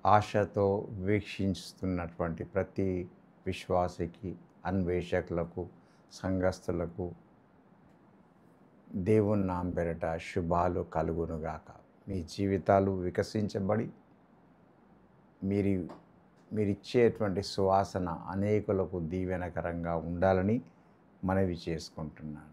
ఆశతో వీక్షిస్తున్నటువంటి ప్రతి విశ్వాసికి, అన్వేషకులకు, సంఘస్థులకు దేవుని నామం పేరిట శుభాలు కలుగునుగాక. మీ జీవితాలు వికసించబడి మీరిచ్చేటువంటి సువాసన అనేకులకు దీవెనకరంగా ఉండాలని మనవి చేసుకుంటున్నాను.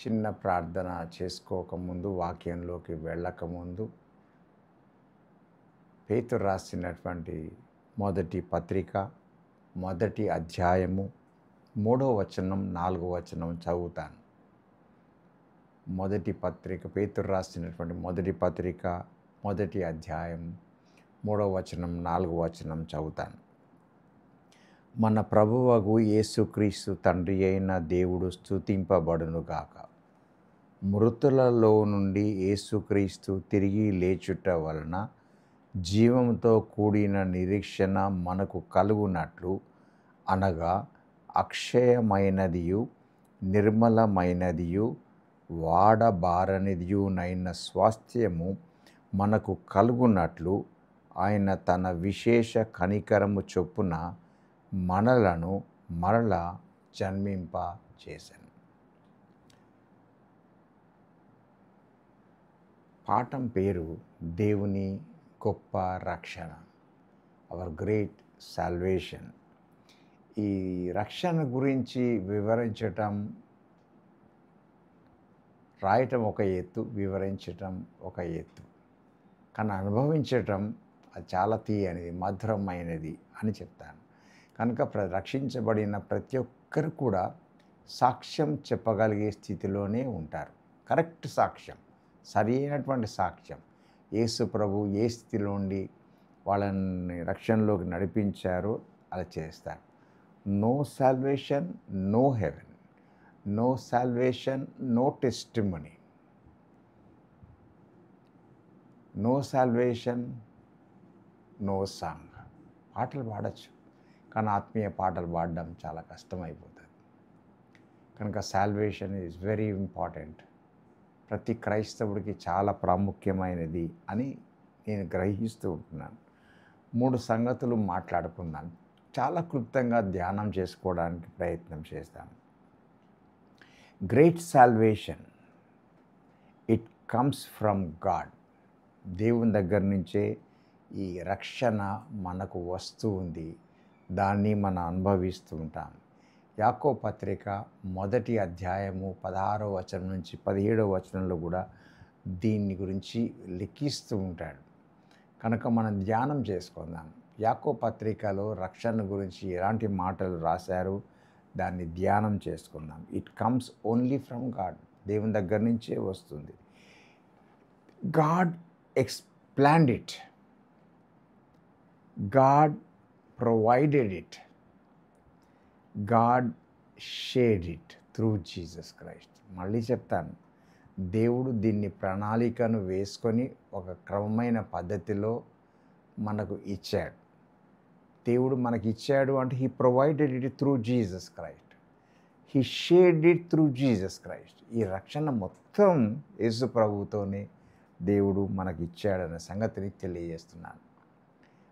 చిన్న ప్రార్థన చేసుకోకముందు, వాక్యంలోకి వెళ్ళకముందు పేతురు రాసినటువంటి మొదటి పత్రిక మొదటి అధ్యాయము 3వ వచనం 4వ వచనం చదువుతాను. మొదటి పత్రిక పేతురు రాసినటువంటి మొదటి పత్రిక మొదటి అధ్యాయం 3వ వచనం 4వ వచనం చదువుతాను. మన ప్రభువగు యేసుక్రీస్తు తండ్రి అయిన దేవుడు స్తుతింపబడునుగాక. మృతులలో నుండి యేసుక్రీస్తు తిరిగి లేచుట వలన జీవంతో కూడిన నిరీక్షణ మనకు కలుగునట్లు, అనగా అక్షయమైనదియు నిర్మలమైనదియు వాడబారనిదియునైన స్వాస్థ్యము మనకు కలుగునట్లు ఆయన తన విశేష కనికరము చొప్పున మనలను మరలా జన్మింప చేశాను. పాఠం పేరు దేవుని గొప్ప రక్షణ, అవర్ గ్రేట్ సాల్వేషన్. ఈ రక్షణ గురించి వివరించటం, రాయటం ఒక ఎత్తు, వివరించటం ఒక ఎత్తు, కానీ అనుభవించటం అది చాలా తీయనిది, మధురమైనది అని చెప్తాను. కనుక రక్షించబడిన ప్రతి ఒక్కరు కూడా సాక్ష్యం చెప్పగలిగే స్థితిలోనే ఉంటారు. కరెక్ట్ సాక్ష్యం, సరి అయినటువంటి సాక్ష్యం. యేసు ప్రభు ఏ స్థితిలో ఉండి వాళ్ళని రక్షణలోకి నడిపించారో అలా చేస్తారు. No salvation, no heaven. No salvation, no testimony. No salvation, no song. పాటలు పాడచ్చు, కానీ ఆత్మీయ పాటలు పాడడం చాలా కష్టమైపోతుంది. కనుక సాల్వేషన్ ఈజ్ వెరీ ఇంపార్టెంట్. ప్రతి క్రైస్తవుడికి చాలా ప్రాముఖ్యమైనది అని నేను గ్రహిస్తూ ఉంటున్నాను. 3 సంగతులు మాట్లాడుకుందాం. చాలా క్లుప్తంగా ధ్యానం చేసుకోవడానికి ప్రయత్నం చేస్తాను. Great salvation, it comes from God. దేవుని దగ్గర నుంచే ఈ రక్షణ మనకు వస్తూ ఉంది, దాన్ని మనం అనుభవిస్తూ ఉంటాం. యాకోబు పత్రిక మొదటి అధ్యాయము 16వ వచనం నుంచి 17వ వచనంలో కూడా దీన్ని గురించి లిఖిస్తూ ఉంటాడు. కనుక మనం ధ్యానం చేసుకుందాం. యాకోబు పత్రికలో రక్షణ గురించి ఎలాంటి మాటలు రాశారు, దాన్ని ధ్యానం చేసుకుందాం. It comes only from God. దేవుని దగ్గర నుంచే వస్తుంది. God explained it, God provided it, God shared it through Jesus Christ. మళ్ళీ చెప్తాను, దేవుడు దీన్ని ప్రణాళికను వేసుకొని ఒక క్రమమైన పద్ధతిలో మనకు ఇచ్చాడు. దేవుడు మనకి ఇచ్చాడు అంటే he provided it through Jesus Christ, he shared it through Jesus Christ. ఈ రక్షణ మొత్తం యేసు ప్రభువుతోనే దేవుడు మనకి ఇచ్చాడనే సంగతిని తెలియజేస్తున్నాను.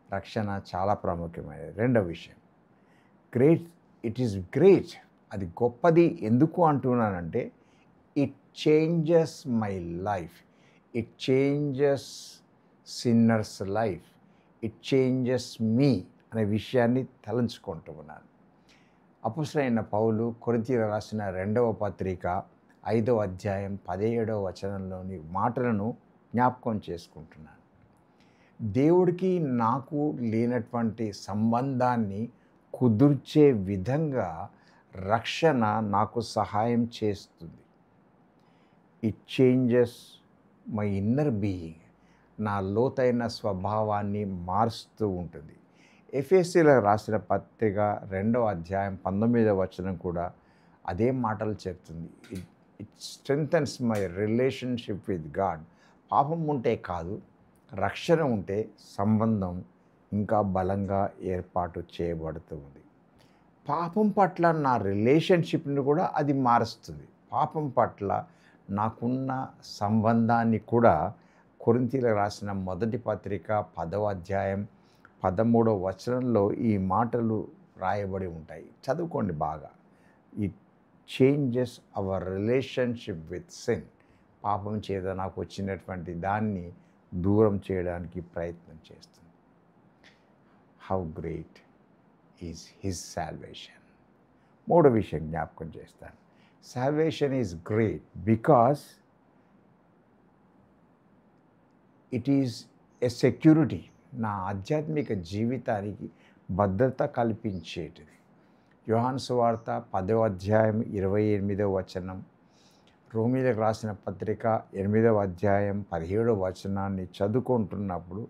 రక్షణ చాలా ప్రాముఖ్యమైనది. రెండవ విషయం, గ్రేట్, ఇట్ ఈస్ గ్రేట్. అది గొప్పది. ఎందుకు అంటున్నానంటే it changes my life, it changes sinners life, it changes me అనే విషయాన్ని తలంచుకుంటూ ఉన్నాను. అపొస్తలుడైన పౌలు కొరింథీయులకు రాసిన 2వ పత్రిక 5వ అధ్యాయం 17వ వచనంలోని మాటలను జ్ఞాపకం చేసుకుంటున్నాను. దేవుడికి నాకు లేనటువంటి సంబంధాన్ని కుదుర్చే విధంగా రక్షణ నాకు సహాయం చేస్తుంది. It changes my inner being, నా లోతైన స్వభావాన్ని మారుస్తూ ఉంటుంది. ఎఫెసీయులకు రాసిన పత్రిక 2వ అధ్యాయం 19వ వచనం కూడా అదే మాటలు చెప్తుంది. It strengthens my relationship with God. పాపం ఉంటే కాదు, రక్షణ ఉంటే సంబంధం ఇంకా బలంగా ఏర్పాటు చేయబడుతుంది. పాపం పట్ల నా రిలేషన్షిప్ని కూడా అది మారుస్తుంది. పాపం పట్ల నాకున్న సంబంధాన్ని కూడా కొరింథీయులకు రాసిన మొదటి పత్రిక 10వ అధ్యాయం 13వ వచనంలో ఈ మాటలు రాయబడి ఉంటాయి. చదువుకోండి బాగా. It changes our relationship with sin. పాపం చేత నాకు వచ్చినటువంటి దాన్ని దూరం చేయడానికి ప్రయత్నం చేస్తుంది. How great is his salvation. 3వ విషయం జ్ఞాపకం చేస్తాను. Salvation is great because it is a security. నా ఆధ్యాత్మిక జీవితానికి భద్రత కల్పించేటిది. యోహాను సువార్త 10వ అధ్యాయం 28వ వచనం, రోమీలకు రాసిన పత్రిక 8వ అధ్యాయం 17వ వచనాన్ని చదువుకుంటున్నప్పుడు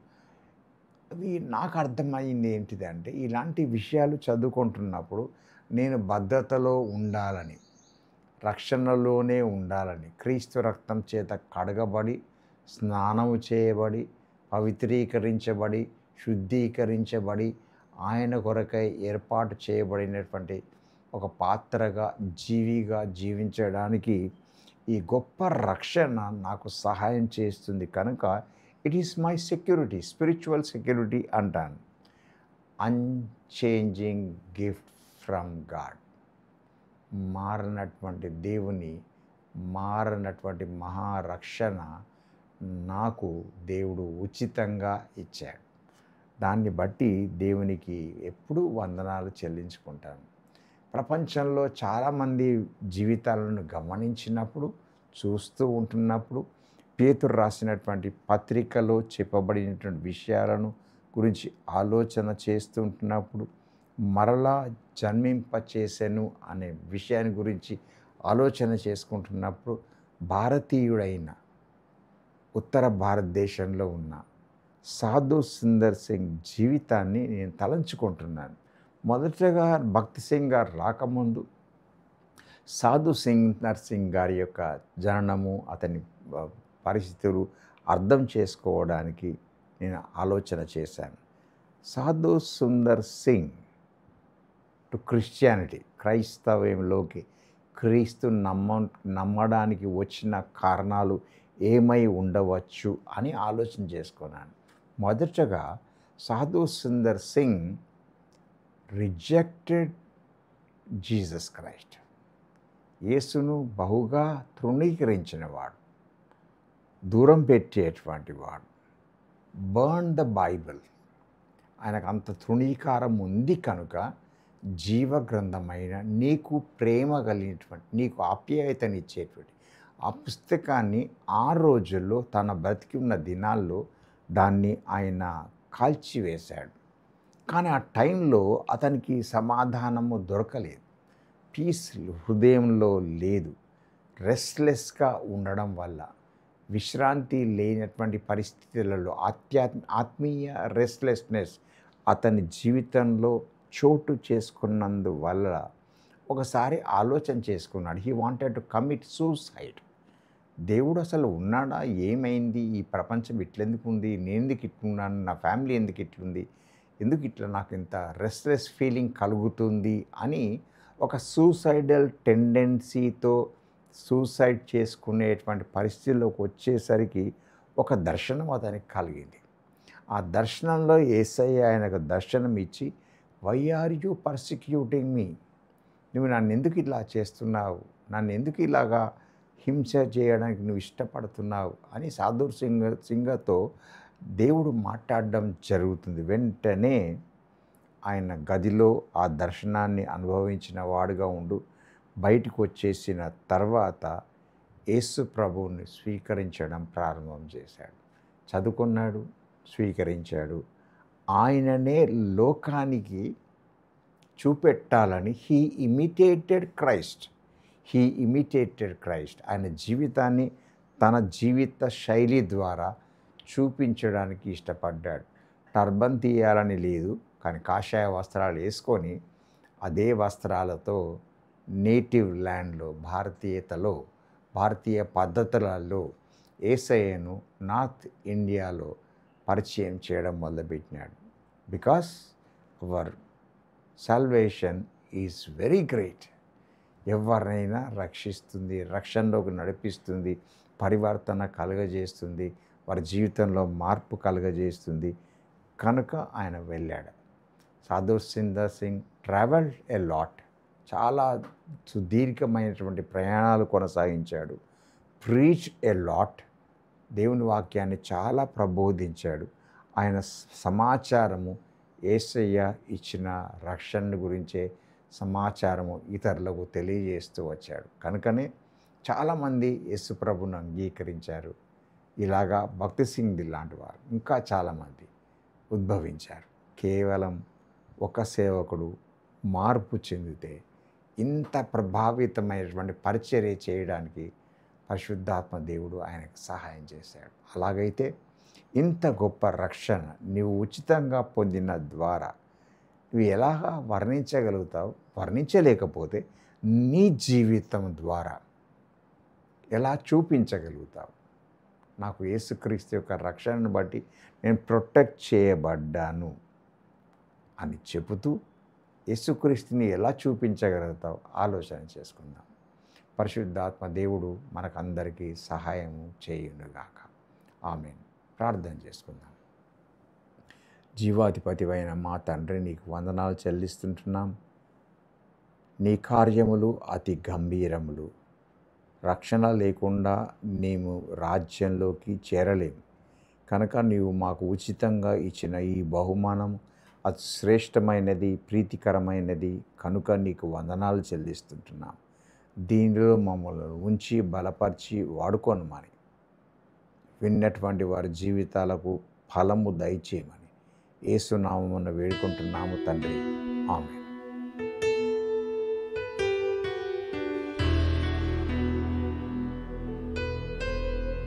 అవి నాకు అర్థమైంది ఏంటిదంటే, ఇలాంటి విషయాలు చదువుకుంటున్నప్పుడు నేను భద్రతలో ఉండాలని, రక్షణలోనే ఉండాలని, క్రీస్తు రక్తం చేత కడగబడి, స్నానము చేయబడి, పవిత్రీకరించబడి, శుద్ధీకరించబడి, ఆయన కొరకై ఏర్పాటు చేయబడినటువంటి ఒక పాత్రగా, జీవిగా జీవించడానికి ఈ గొప్ప రక్షణ నాకు సహాయం చేస్తుంది కనుక it is my security, spiritual security అంటాను. Unchanging gift from God. మారనటువంటి దేవుని మారనటువంటి మహారక్షణ నాకు దేవుడు ఉచితంగా ఇచ్చాడు. దాన్ని బట్టి దేవునికి ఎప్పుడూ వందనాలు చెల్లించుకుంటాను. ప్రపంచంలో చాలామంది జీవితాలను గమనించినప్పుడు, చూస్తూ ఉంటున్నప్పుడు, పేతురు రాసినటువంటి పత్రికలో చెప్పబడినటువంటి విషయాలను గురించి ఆలోచన చేస్తూ ఉంటున్నప్పుడు, మరలా జన్మింపచేసెను అనే విషయాన్ని గురించి ఆలోచన చేసుకుంటున్నప్పుడు, భారతీయుడైన ఉత్తర భారతదేశంలో ఉన్న సాధు సుందర్ సింగ్ జీవితాన్ని నేను తలంచుకుంటున్నాను. మొదటగా భక్తి సింగ్ గారు రాకముందు సాధు సుందర్ సింగ్ గారి యొక్క జననము, అతని పరిస్థితులు అర్థం చేసుకోవడానికి నేను ఆలోచన చేశాను. సాధు సుందర్ సింగ్ టు క్రిస్టియానిటీ, క్రైస్తవంలోకి క్రీస్తు నమ్మడానికి వచ్చిన కారణాలు ఏమై ఉండవచ్చు అని ఆలోచన చేసుకున్నాను. మొదటగా సాధు Sundar Singh rejected Jesus Christ. యేసును బహుగా తృణీకరించినవాడు, దూరం పెట్టేటువంటి వాడు. Burn the Bible. ఆయనకు అంత తృణీకారం ఉంది కనుక జీవగ్రంథమైన, నీకు ప్రేమ కలిగినటువంటి, నీకు ఆప్యాయతనిచ్చేటువంటి ఆ పుస్తకాన్ని ఆ రోజుల్లో తన బ్రతికి ఉన్న దినాల్లో దాన్ని ఆయన కాల్చివేశాడు. కానీ ఆ టైంలో అతనికి సమాధానము దొరకలేదు. పీస్ హృదయంలో లేదు. రెస్ట్లెస్గా ఉండడం వల్ల, విశ్రాంతి లేనటువంటి పరిస్థితులలో ఆత్మీయ రెస్ట్లెస్నెస్ అతని జీవితంలో చోటు చేసుకున్నందువల్ల ఒకసారి ఆలోచన చేసుకున్నాడు. He wanted to commit suicide. దేవుడు అసలు ఉన్నాడా, ఏమైంది, ఈ ప్రపంచం ఇట్లెందుకు ఉంది, నేను ఎందుకు ఇట్లున్నాను, నా ఫ్యామిలీ ఎందుకు ఇట్లుంది, ఎందుకు ఇట్లా నాకు ఇంత రెస్ట్లెస్ ఫీలింగ్ కలుగుతుంది అని ఒక సూసైడల్ టెండెన్సీతో సూసైడ్ చేసుకునేటువంటి పరిస్థితుల్లోకి వచ్చేసరికి ఒక దర్శనం అతనికి కలిగింది. ఆ దర్శనంలో యేసయ్య ఆయనకు దర్శనం ఇచ్చి, వై ఆర్ యూ పర్సిక్యూటింగ్ మీ, నువ్వు నన్ను ఎందుకు ఇలా చేస్తున్నావు, నన్ను ఎందుకు ఇలాగా హింస చేయడానికి నువ్వు ఇష్టపడుతున్నావు అని సాధు సింగ్తో దేవుడు మాట్లాడడం జరుగుతుంది. వెంటనే ఆయన గదిలో ఆ దర్శనాన్ని అనుభవించిన వాడుగా ఉండు బయటకు వచ్చేసిన తర్వాత యేసు ప్రభువుని స్వీకరించడం ప్రారంభం చేశాడు. చదువుకున్నాడు, స్వీకరించాడు. ఆయననే లోకానికి చూపెట్టాలని హీ ఇమిటేటెడ్ క్రైస్ట్. ఆయన జీవితాన్ని తన జీవిత శైలి ద్వారా చూపించడానికి ఇష్టపడ్డాడు. టర్బన్ తీయాలని లేదు, కానీ కాషాయ వస్త్రాలు వేసుకొని అదే వస్త్రాలతో నేటివ్ ల్యాండ్లో, భారతీయతలో, భారతీయ పద్ధతులలో యేసయ్యను నార్త్ ఇండియాలో పరిచయం చేయడం మొదలుపెట్టినాడు. Because our salvation is very great. ఎవరినైనా రక్షిస్తుంది, రక్షణలోకి నడిపిస్తుంది, పరివర్తన కలుగజేస్తుంది, వారి జీవితంలో మార్పు కలుగజేస్తుంది. కనుక ఆయన వెళ్ళాడు. సాధు Sundar Singh travelled a lot. చాలా సుదీర్ఘమైనటువంటి ప్రయాణాలు కొనసాగించాడు. Preach a lot. దేవుని వాక్యాన్ని చాలా ప్రబోధించాడు. ఆయన సమాచారము యేసయ్య ఇచ్చిన రక్షణ గురించే సమాచారము ఇతరులకు తెలియజేస్తూ వచ్చాడు. కనుకనే చాలామంది యేసుప్రభును అంగీకరించారు. ఇలాగా భక్తి సింగ్ లాంటి వారు ఇంకా చాలామంది ఉద్భవించారు. కేవలం ఒక సేవకుడు మార్పు చెందితే ఇంత ప్రభావితమైనటువంటి పరిచర్య చేయడానికి పరిశుద్ధాత్మ దేవుడు ఆయనకు సహాయం చేశాడు. అలాగైతే ఇంత గొప్ప రక్షణ నీవు ఉచితంగా పొందిన ద్వారా నువ్వు ఎలాగా వర్ణించగలుగుతావు? వర్ణించలేకపోతే నీ జీవితం ద్వారా ఎలా చూపించగలుగుతావు? నాకు యేసుక్రీస్తు యొక్క రక్షణను బట్టి నేను ప్రొటెక్ట్ చేయబడ్డాను అని చెబుతూ యేసుక్రీస్తుని ఎలా చూపించగలుగుతావు? ఆలోచన చేసుకుందాం. పరిశుద్ధాత్మ దేవుడు మనకందరికీ సహాయము చేయునుగాక. ఆమేన్. ప్రార్థన చేసుకుందాం. జీవాధిపతివైన మా తండ్రి, నీకు వందనాలు చెల్లిస్తుంటున్నాం. నీ కార్యములు అతి గంభీరములు. రక్షణ లేకుండా మేము రాజ్యంలోకి చేరలేము. కనుక నీవు మాకు ఉచితంగా ఇచ్చిన ఈ బహుమానం అతి శ్రేష్టమైనది, ప్రీతికరమైనది. కనుక నీకు వందనాలు చెల్లిస్తుంటున్నాం. దీనిలో మమ్మల్ని ఉంచి బలపరిచి వాడుకోనమని, విన్నటువంటి వారి జీవితాలకు ఫలము దయచేయమని యేసు నామమున వేడుకుంటున్నాము తండ్రి. ఆమేన్.